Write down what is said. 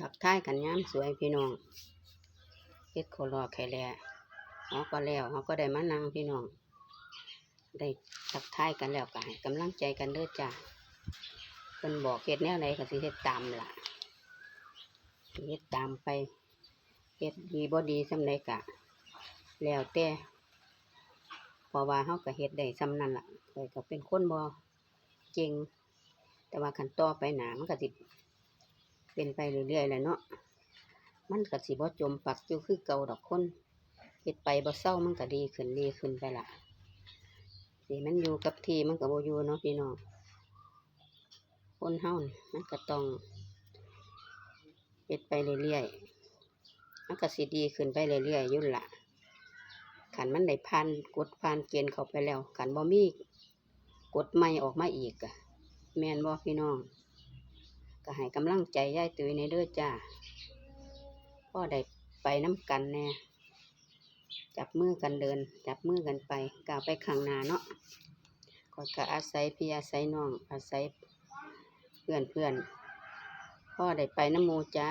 ทักทายกันยามสวยพี่น้องเฮ็ดโคลอไข่แล่เฮาก็แล้วเฮาก็ได้มานั่งพี่น้องได้ทักทายกันแล้วก็ให้กำลังใจกันเด้อจ้ะเพิ่นบอกเฮ็ดแนวใดก็สิเฮ็ดตามล่ะเฮ็ดตามไปเฮ็ดดีบ่ดีส่ำใดก็แล้วแต่เพราะว่าเฮาก็เฮ็ดได้ส่ำนั้นล่ะข้อยก็เป็นคนบ่เก่งแต่ว่าคันต่อไปหน้ามันก็สิเป็นไปเรื่อยๆแหละเนาะมันก็สิบ่จมปักอยู่คือเก่าดอกคนเฮ็ดไปบ่เซามันก็ดีขึ้นไปล่ะสิมันอยู่กับที่มันก็บ่อยู่เนาะพี่น้องคนเฮานี่มันก็ต้องเฮ็ดไปเรื่อยๆมันก็สิดีขึ้นไปเรื่อยๆอยู่ล่ะคันมันได้ผ่านกฎผ่านเกณฑ์เข้าไปแล้วคันบ่มีกฎใหม่ออกมาอีกก็แม่นบ่พี่น้องก็ให้กำลังใจยายตุ้ยในเด้อจ้าพอได้ไปนำกันแน่จับมือกันเดินจับมือกันไปก้าวไปข้างหน้าเนาะก็อาศัยพี่อาศัยน้องอาศัยเพื่อนพอได้ไปน้ำหมู่จ้า